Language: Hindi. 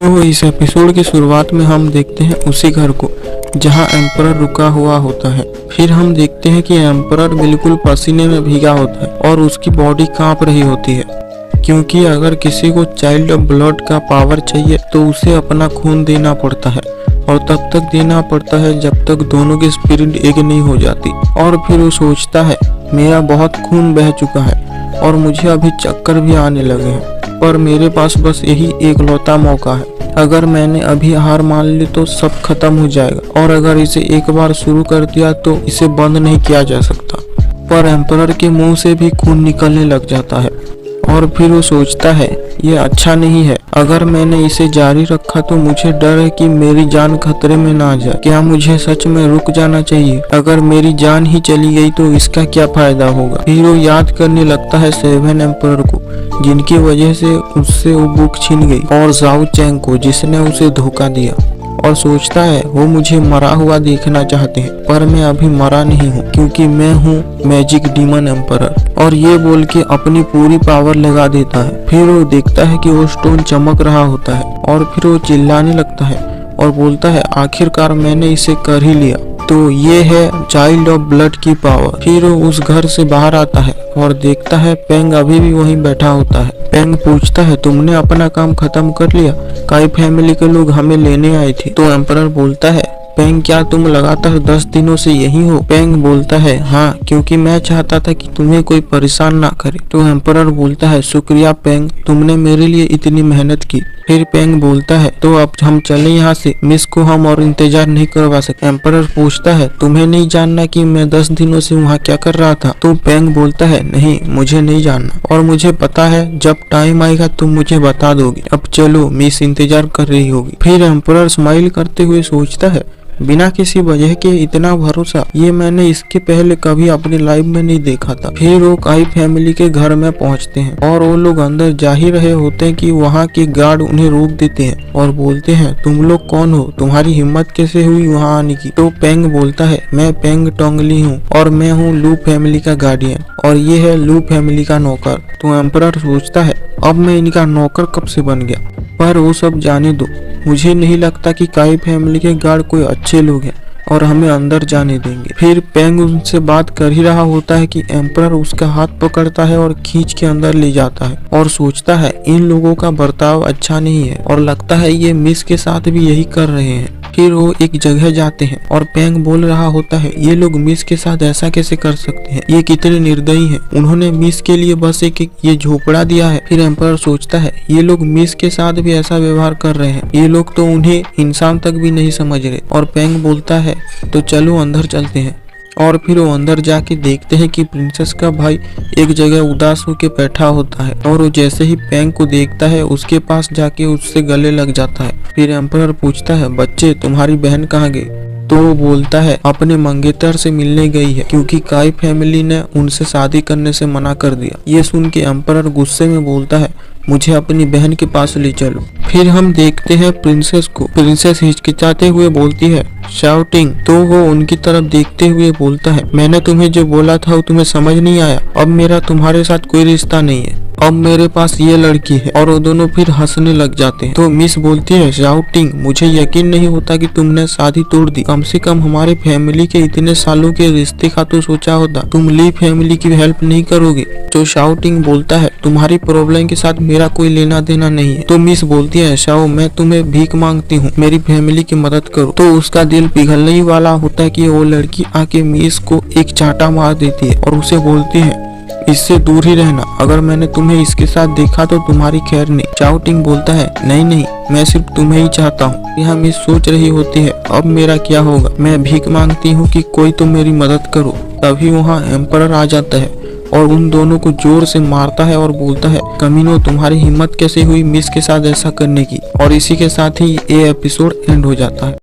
तो इस एपिसोड की शुरुआत में हम देखते हैं उसी घर को जहां एम्परर रुका हुआ होता है। फिर हम देखते हैं कि एम्परर बिल्कुल पसीने में भीगा होता है और उसकी बॉडी कांप रही होती है, क्योंकि अगर किसी को चाइल्ड ऑफ ब्लड का पावर चाहिए तो उसे अपना खून देना पड़ता है और तब तक देना पड़ता है जब तक दोनों की स्पिरिट एक नहीं हो जाती। और फिर वो सोचता है मेरा बहुत खून बह चुका है और मुझे अभी चक्कर भी आने लगे हैं, पर मेरे पास बस यही एकलौता मौका है। अगर मैंने अभी हार मान ली तो सब खत्म हो जाएगा और अगर इसे एक बार शुरू कर दिया तो इसे बंद नहीं किया जा सकता। पर एम्परर के मुंह से भी खून निकलने लग जाता है और फिर वो सोचता है ये अच्छा नहीं है। अगर मैंने इसे जारी रखा तो मुझे डर है कि मेरी जान खतरे में ना आ जाए। क्या मुझे सच में रुक जाना चाहिए? अगर मेरी जान ही चली गई तो इसका क्या फायदा होगा? फिर वो याद करने लगता है सेवन एम्परर को, जिनकी वजह से उससे वो बुक छीन गई, और जाओ चैंग को, जिसने उसे धोखा दिया, और सोचता है वो मुझे मरा हुआ देखना चाहते हैं, पर मैं अभी मरा नहीं हूँ क्योंकि मैं हूँ मैजिक डीमन एम्परर। और ये बोल के अपनी पूरी पावर लगा देता है। फिर वो देखता है कि वो स्टोन चमक रहा होता है और फिर वो चिल्लाने लगता है और बोलता है आखिरकार मैंने इसे कर ही लिया। तो ये है चाइल्ड ऑफ ब्लड की पावर। फिर वो उस घर से बाहर आता है और देखता है पेंग अभी भी वहीं बैठा होता है। पेंग पूछता है तुमने अपना काम खत्म कर लिया? काई फैमिली के लोग हमें लेने आए थे। तो एम्परर बोलता है पेंग क्या तुम लगातार 10 दिनों से यही हो? पेंग बोलता है हाँ, क्योंकि मैं चाहता था कि तुम्हें कोई परेशान ना करे। तो एम्परर बोलता है शुक्रिया पेंग, तुमने मेरे लिए इतनी मेहनत की। फिर पेंग बोलता है तो अब हम चले यहाँ से, मिस को हम और इंतजार नहीं करवा सकते। एम्परर पूछता है तुम्हें नहीं जानना कि मैं 10 दिनों से वहाँ क्या कर रहा था? तो पेंग बोलता है नहीं, मुझे नहीं जानना, और मुझे पता है जब टाइम आएगा तुम मुझे बता दोगे। अब चलो, मिस इंतजार कर रही होगी। फिर एम्परर स्माइल करते हुए सोचता है बिना किसी वजह के इतना भरोसा, ये मैंने इसके पहले कभी अपनी लाइफ में नहीं देखा था। फिर वो काई फैमिली के घर में पहुंचते हैं और वो लोग अंदर जा ही रहे होते हैं कि वहाँ के गार्ड उन्हें रोक देते हैं और बोलते हैं तुम लोग कौन हो? तुम्हारी हिम्मत कैसे हुई वहाँ आने की? तो पेंग बोलता है मैं पेंग टोंगली हूँ और मैं हूँ लू फैमिली का गार्डियन और ये है लू फैमिली का नौकर। तो एम्परर सोचता है अब मैं इनका नौकर कब से बन गया? पर वो सब जाने दो, मुझे नहीं लगता कि काई फैमिली के गार्ड कोई अच्छे लोग हैं और हमें अंदर जाने देंगे। फिर पेंग उनसे बात कर ही रहा होता है कि एम्परर उसका हाथ पकड़ता है और खींच के अंदर ले जाता है और सोचता है इन लोगों का बर्ताव अच्छा नहीं है और लगता है ये मिस के साथ भी यही कर रहे हैं। फिर वो एक जगह जाते हैं और पेंग बोल रहा होता है ये लोग मिस के साथ ऐसा कैसे कर सकते हैं? ये कितने निर्दयी हैं, उन्होंने मिस के लिए बस एक ये झोपड़ा दिया है। फिर एम्परर सोचता है ये लोग मिस के साथ भी ऐसा व्यवहार कर रहे हैं, ये लोग तो उन्हें इंसान तक भी नहीं समझ रहे। और पेंग बोलता है तो चलो अंदर चलते हैं। और फिर वो अंदर जाके देखते हैं कि प्रिंसेस का भाई एक जगह उदास होकर बैठा होता है और वो जैसे ही पेंग को देखता है उसके पास जाके उससे गले लग जाता है। फिर एम्परर पूछता है बच्चे तुम्हारी बहन कहाँ गई? तो वो बोलता है अपने मंगेतर से मिलने गई है क्योंकि काई फैमिली ने उनसे शादी करने से मना कर दिया। ये सुन के एम्परर गुस्से में बोलता है मुझे अपनी बहन के पास ले चलो। फिर हम देखते हैं प्रिंसेस को। प्रिंसेस हिचकिचाते हुए बोलती है शाउटिंग। तो वो उनकी तरफ देखते हुए बोलता है मैंने तुम्हें जो बोला था वो तुम्हें समझ नहीं आया? अब मेरा तुम्हारे साथ कोई रिश्ता नहीं है, अब मेरे पास ये लड़की है। और वो दोनों फिर हंसने लग जाते हैं। तो मिस बोलती है शाउटिंग मुझे यकीन नहीं होता कि तुमने शादी तोड़ दी, कम से कम हमारे फैमिली के इतने सालों के रिश्ते का तो सोचा होता, तुम ली फैमिली की हेल्प नहीं करोगे? तो शाउटिंग बोलता है तुम्हारी प्रॉब्लम के साथ मेरा कोई लेना देना नहीं है। तो मिस बोलती है शाओ मैं तुम्हें भीख मांगती हूँ, मेरी फैमिली की मदद करो। तो उसका दिल पिघलने ही वाला होता है कि वो लड़की आके मिस को एक चांटा मार देती है और उसे बोलती है इससे दूर ही रहना, अगर मैंने तुम्हें इसके साथ देखा तो तुम्हारी खैर नहीं। शाउटिंग बोलता है नहीं नहीं, मैं सिर्फ तुम्हें ही चाहता हूँ। यहाँ मिस सोच रही होती है अब मेरा क्या होगा, मैं भीख मांगती हूँ कि कोई तो मेरी मदद करो। तभी वहाँ एम्परर आ जाता है और उन दोनों को जोर से मारता है और बोलता है कमीनो तुम्हारी हिम्मत कैसे हुई मिस के साथ ऐसा करने की। और इसी के साथ ही ये एपिसोड एंड हो जाता है।